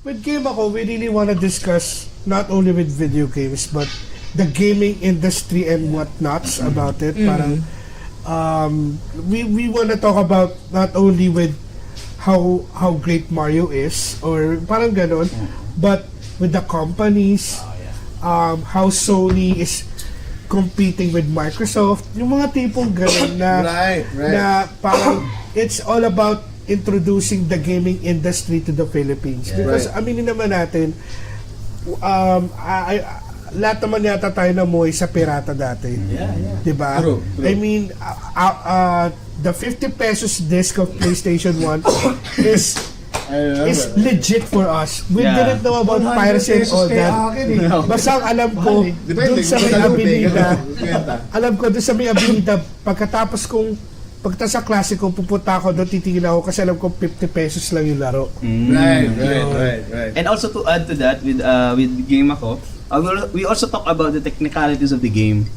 with GameAko, we really want to discuss not only with video games, but the gaming industry and whatnots about it. Parang, we want to talk about not only with how great Mario is, or parang ganon, but with the companies, how Sony is competing with Microsoft, yung mga tipong ganon na, na parang it's all about introducing the gaming industry to the Philippines. Because aminin naman natin, lahat naman yata tayo namuhay sa pirata dati. Diba? True. I mean, the 50 pesos disc of PlayStation 1 is legit for us. We didn't know about piracy and all that. Basta ang alam ko, dun sa may Avenida, pagkatapos kong pagta sa klase ko, pupunta ako doon, titingin ako kasi alam ko 50 pesos lang yung laro. Right. And also to add to that, with GameAko, we also talk about the technicalities of the game.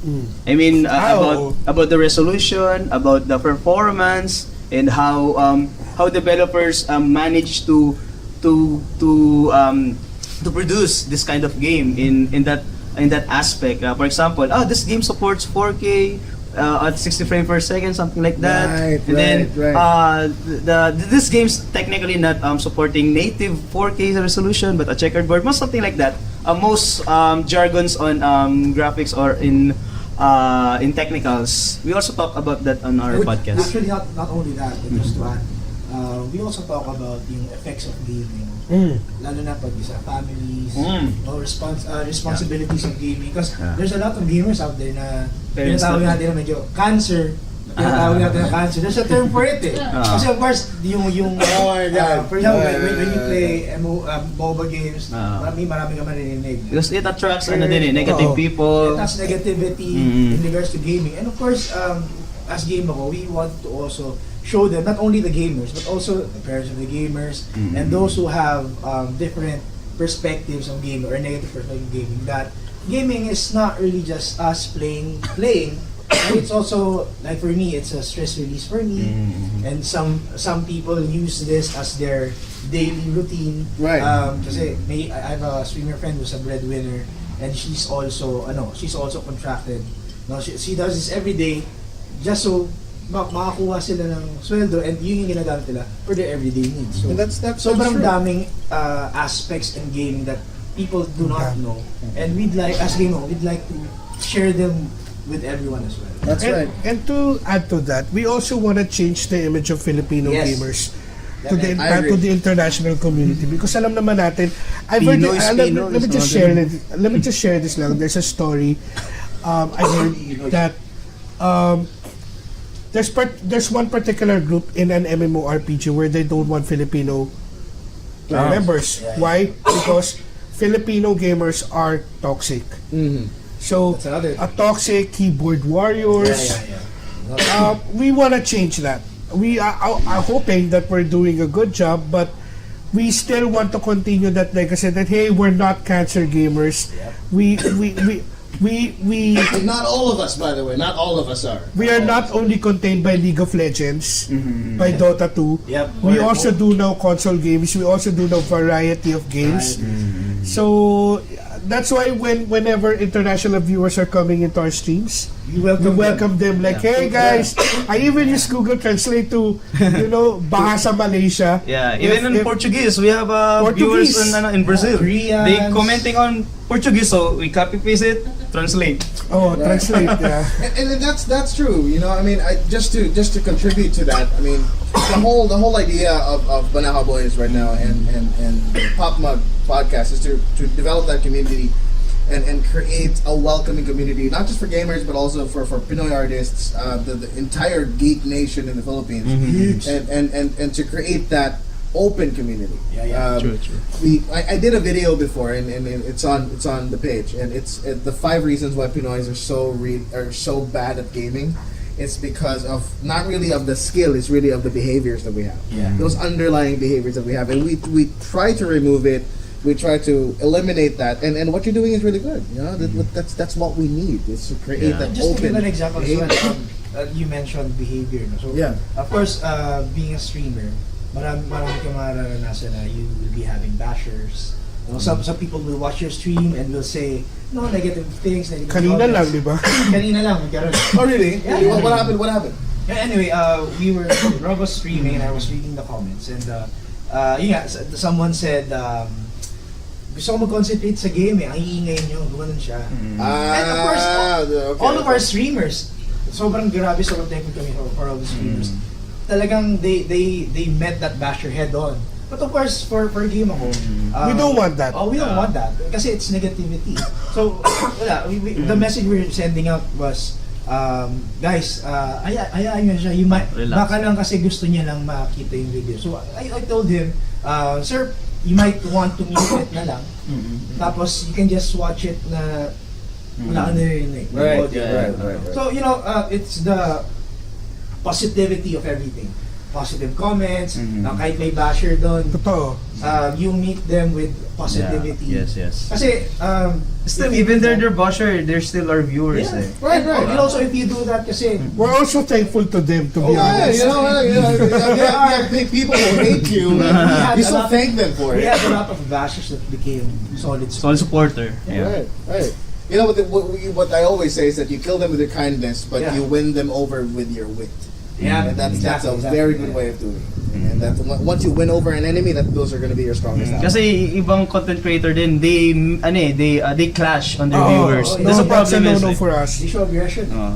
I mean, about the resolution, about the performance, and how developers manage to produce this kind of game in that aspect. For example, this game supports 4K. At 60 frames per second, something like that. This game's technically not supporting native 4K resolution, but a checkerboard, most something like that. Most jargons on graphics or in technicals. We also talk about that on our podcast. Actually, not only that, but just to add, we also talk about yung effects of gaming. Lalo na pag sa families, responsibilities of gaming. Because there's a lot of gamers out there na tinatawag natin na medyo cancer. Tinatawag natin na cancer. There's a term for it eh. Kasi of course, yung for example, when you play MOBA games, marami ka marinig. Because it attracts negative people. It has negativity in regards to gaming. And of course, as GameAko, we want to also show them, not only the gamers, but also the parents of the gamers, and those who have different perspectives on gaming or negative perspective on gaming, that gaming is not really just us playing. It's also, like for me, it's a stress release for me, and some people use this as their daily routine. Kasi I have a streamer friend who's a breadwinner, and she's also contracted. No, she does this every day just so makakuha sila ng sweldo, and yun yung ginagamit nila for their everyday needs. So that's sobrang daming aspects in gaming that people do not know, and as GameAko, we'd like to share them with everyone as well. That's right. And to add to that, we also want to change the image of Filipino gamers to the international community, because alam naman natin, let me just share this lang. There's a story I heard that there's one particular group in an MMORPG where they don't want Filipino members. Why? Because Filipino gamers are toxic. So a toxic keyboard warriors. We want to change that. We are hoping that we're doing a good job, but we still want to continue that legacy that, hey, we're not cancer gamers. We not all of us, by the way, not all of us are. We are not only contained by League of Legends, by Dota 2. We also do now console games. We also do now variety of games. So that's why whenever international viewers are coming into our streams, we welcome them. Like, hey guys, I even use Google Translate to, Bahasa Malaysia. Even in Portuguese, we have viewers in Brazil. They commenting on Portuguese, so we copy paste it, translate. Translate. And that's true. I mean, just to contribute to that. I mean, the whole idea of Banahaw Boys right now and Pop Mug podcast is to develop that community and create a welcoming community, not just for gamers but also for Pinoy artists, the entire geek nation in the Philippines, and to create that open community. True. I did a video before, and it's on the page, and it's the 5 reasons why Pinoys are so bad at gaming. It's because of not really of the skill, it's really of the behaviors that we have. Those underlying behaviors that we have, and we try to remove it. We try to eliminate that, and what you're doing is really good. That's what we need. Is to create that just open. Just to give an example, you mentioned behavior. So of course, being a streamer, marami kang mararanasan na you will be having bashers. You know, some people will watch your stream and will say, no, negative things, negative Kanina lang, comments. di ba? Kanina lang, magkaroon. Oh really? Yeah, Really? yeah. What happened? What happened? Yeah, anyway, Rob was streaming and I was reading the comments and yun nga, someone said, gusto ko mag-concentrate sa game ang iingay nyo, gumanon siya. And of course, all of our streamers, sobrang thankful kami for all the streamers. Talagang they met that basher head on. But of course, for GameAko, We don't want that. Oh, we don't want that kasi it's negativity. So, the message we're sending out was, guys, hayaan nyo siya. Relax. Baka lang kasi gusto niya lang makita yung video. So, I told him, sir, you might want to mute it na lang. Tapos, you can just watch it na wala ka naririnig. Right. So, you know, it's the positivity of everything. Positive comments, kahit may basher doon, Totoo. you meet them with positivity. Yes. Kasi, Still, even they're basher, they're still our viewers. yeah. Right. And also, if you do that kasi, We're also thankful to them, to be Yeah, honest. you have people who hate you. had You a still lot- thank them for we it. had a lot of bashers that became solid Sole supporter. Yeah. Right. You know what I always say is that you kill them with your kindness, but Yeah. you win them over with your wit. Yeah, And that's a exactly. very good way of doing it. And that once you win over an enemy, those are going to be your strongest allies. Kasi ibang content creator din, they clash on their Oh, viewers. oh, That's the that's a problem is. no-no for us. They show aggression. Oh.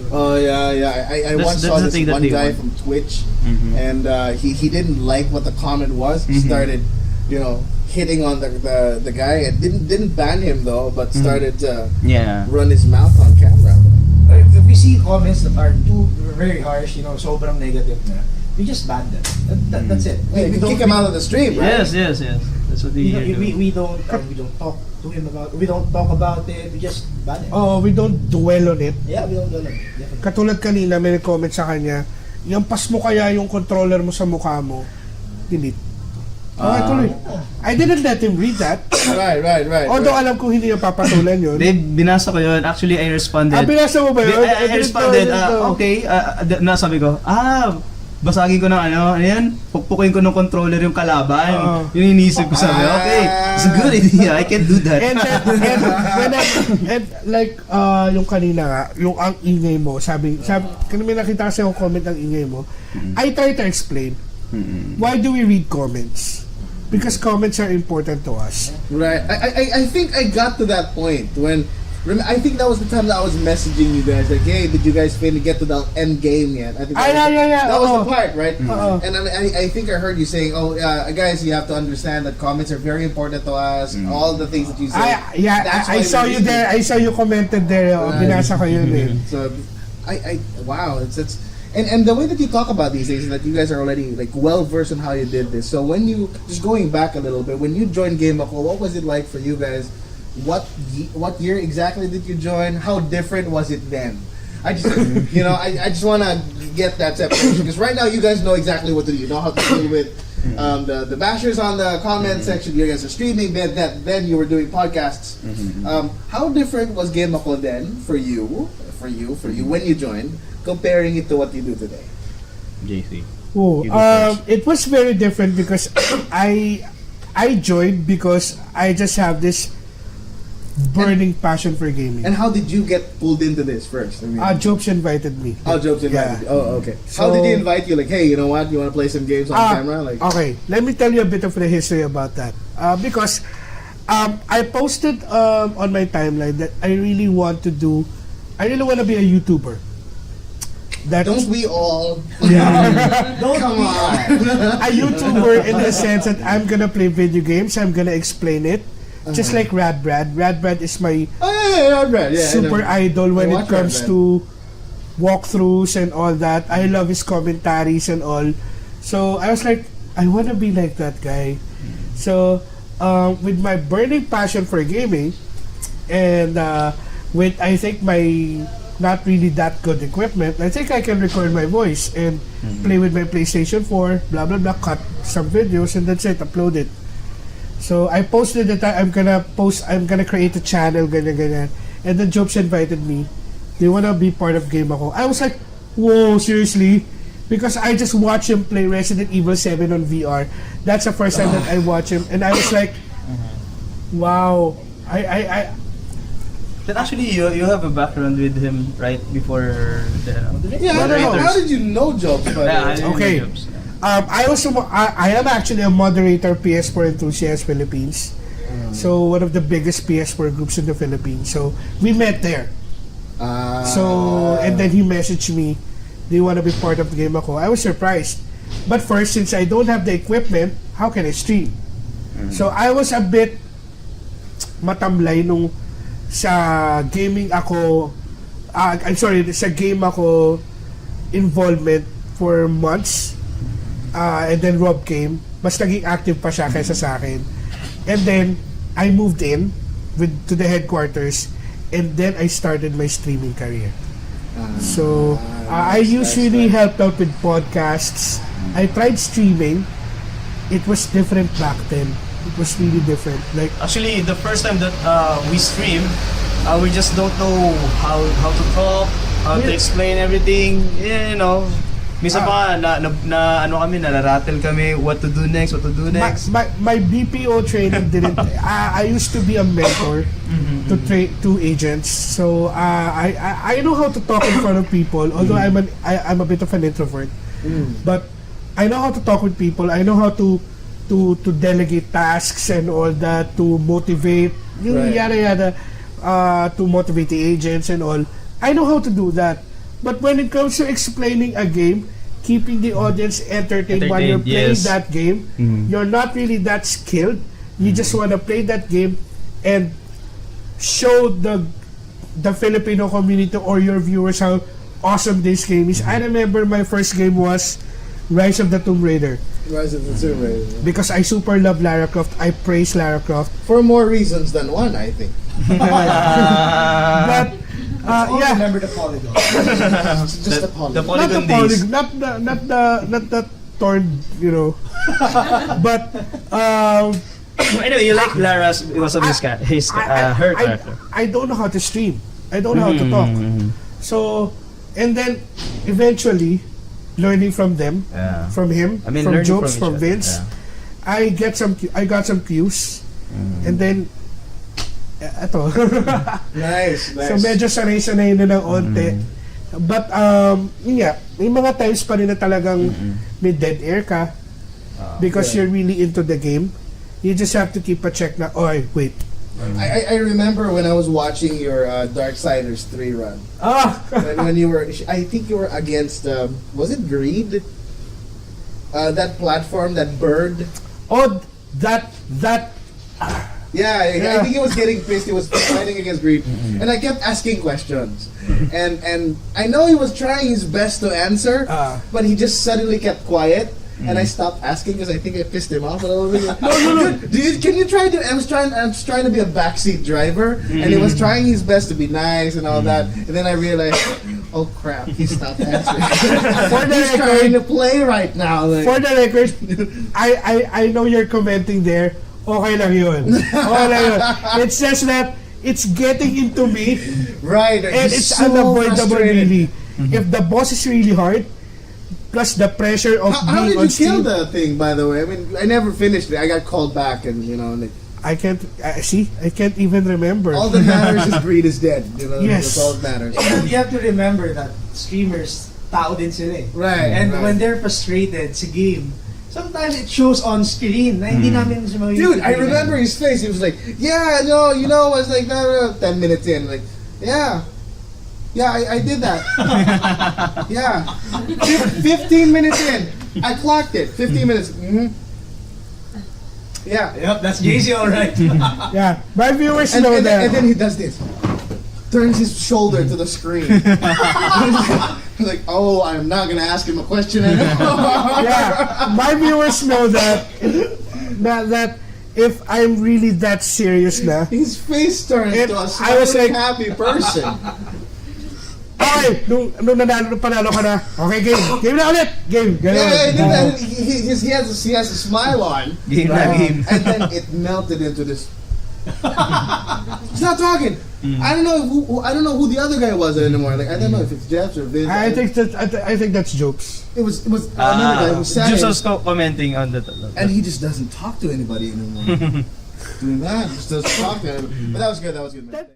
Oh yeah. I That's- once that's saw the this thing that one they guy want. from Twitch, Mhm. and he didn't like what the comment was. He started, hitting on the guy, and didn't ban him though, but started to Yeah. run his mouth on camera. If we see comments that are too very harsh, sobrang negative na, we just ban them. That's it. Hey, you kick him out of the stream, right? Yes. That's what they do. We don't talk to him about. We don't talk about it. We just ban it. Oh, we don't dwell on it. Yeah, we don't do it. Definitely. Katulad kanina, may comment sa kanya, yampas mo kaya yung controller mo sa mukha mo. Delete. Okay, tuloy. I didn't let him read that. Right. Although alam ko hindi niya papatulan yun. Binasa ko yun. Actually, I responded. Binasa mo ba yun? I didn't responded, know. okay. Nasabi ko, basagin ko ng pukpukin ko ng controller yung kalaban. Yung inisip ko, sabi, okay, it's a good idea. I can do that. And like yung kanina nga, yung ang ingay mo, sabi kung may nakita kasi yung comment ng ingay mo, I try to explain why do we read comments? Because comments are important to us. Right. I think I got to that point when I think that was the time that I was messaging you guys like, hey, did you guys finally get to the end game yet? I think Yeah. that was the part, right? Mm-hmm. And I think I heard you saying, guys, you have to understand that comments are very important to us. All the things that you say. That's why I saw we you read there. I saw you commented there. Right. Binasa ko yun eh. So, wow, it's and the way that you talk about these things is that you guys are already like well versed in how you did this. So when you just going back a little bit, when you joined GameAko, what was it like for you guys? What year exactly did you join? How different was it then? I just I just want to get that separation because right now you guys know exactly what to do. You know how to deal with the bashers on the comment section. You guys are streaming. Then you were doing podcasts. How different was GameAko then for you when you joined, comparing it to what you do today? JC. Oh, You go first. it was very different because I joined because I just have this burning passion for gaming. And how did you get pulled into this first? I mean, Jopes invited me. Jopes invited you. Oh, okay. So- How did he invite you? Like, hey, you know what? You want to play some games on camera? Like, Okay, let me tell you a bit of the history about that. Because I posted on my timeline that I really want to be a YouTuber. don't we all? Don't Come be- on. A YouTuber in the sense that I'm gonna play video games, I'm gonna explain it. Just like Rad Brad. Rad Brad is my Oh, yeah, I've read. Yeah, I super know. idol when I it watch comes Rad to walkthroughs and all that. I love his commentaries and all. So I was like, I want to be like that guy. So with my burning passion for gaming and with I think my not really that good equipment, I think I can record my voice and play with my PlayStation 4, blah blah blah, cut some videos and that's it, upload it. So I posted that I'm gonna create a channel, ganyan. And then Jopes invited me. They wanna be part of GameAko. I was like, whoa, seriously? because I just watched him play Resident Evil 7 on VR. That's the first time that I watched him, and I was like, wow. I Then actually, you have a background with him right before the Yeah, I don't know. How did you know Jopes? Okay. I am actually a moderator PS4 enthusiast Philippines. So one of the biggest PS4 groups in the Philippines. So we met there. And then he messaged me, "Do you want to be part of the GameAko?" I was surprised. But first, since I don't have the equipment, how can I stream? So I was a bit matamlay nung sa gaming ako, sa game ako involvement for months. And then Rob came, mas naging active pa siya kaysa sa akin. And then I moved in to the headquarters, and then I started my streaming career. So I usually helped out with podcasts. I tried streaming. It was different back then. It was really different. Like actually, the first time that we stream, we just don't know how to talk, how to explain everything. Yeah, you know. Minsan pa ano kami, nararattle kami what to do next. My BPO training didn't. I used to be a mentor to agents, so I know how to talk in front of people. Although I'm a bit of an introvert, but I know how to talk with people. I know how to delegate tasks and all that, to motivate, yada, to motivate the agents and all. I know how to do that. But when it comes to explaining a game, keeping the audience entertained while you're playing that game, you're not really that skilled. You just want to play that game and show the Filipino community or your viewers how awesome this game is. I remember my first game was Rise of the Tomb Raider. Because I super love Lara Croft. I praise Lara Croft. For more reasons than one, I think. But remember the polygon. Just the polygon. The polygon days. Not the torn, you know. But anyway, you like Lara's because of her character. I don't know how to stream. I don't know how to talk. So, and then eventually, learning from them, from him, from Jopes, from Vince, I got some cues, and then eto. Nice. So medyo sanay-sanay na ng onte. But may mga times pa rin na talagang may dead air ka because you're really into the game. You just have to keep a check na, wait. I remember when I was watching your Darksiders 3 run. When you were, I think you were against, was it Greed? That platform, that bird. Yeah, I think he was getting pissed. He was fighting against Greed, and I kept asking questions, and I know he was trying his best to answer, but he just suddenly kept quiet. And I stopped asking because I think I pissed him off a little bit. No. Can you try to? I was trying to be a backseat driver, and he was trying his best to be nice and all that. And then I realized, oh crap, he stopped answering. He's trying to play right now. Like. For the record, I know you're commenting there. Okay lang yun. It's just that it's getting into me. Right. And it's so unavoidable really. If the boss is really hard, plus the pressure of how being did you on kill Steam. the thing, by the way? I mean, I never finished it. I got called back, and I can't I can't even remember. all that matters is Greed is dead. Yes. That's all that matters. You have to remember that streamers, tao din sila eh. Right. And when they're frustrated sa game, sometimes it shows on screen na hindi namin siya makikita. Dude, I remember his face. He was like, "Yeah, no, I was like, no, 10 minutes in, like, yeah, I did that. Yeah, 15 minutes in, I clocked it. 15 minutes. Yeah. Yep, that's JC alright. Yeah, my viewers know that. And then he does this. Turns his shoulder to the screen. He's like, oh, I'm not gonna ask him a question anymore. Yeah, my viewers know that if I'm really that serious na, His face turns And to a I was smiling, like- happy person. okay, nung panalo ka na, okay, game na ulit, game, Yeah, ganun. he has a smile on. Game na game. And then it melted into this. He's not talking. I don't know who the other guy was anymore. Like I don't know if it's Jopes or Vince. I think that's Jopes. it was another guy who was sad. Just was commenting on that. And he just doesn't talk to anybody anymore. Doing that, just doesn't talk to him. But that was good. That was good, man.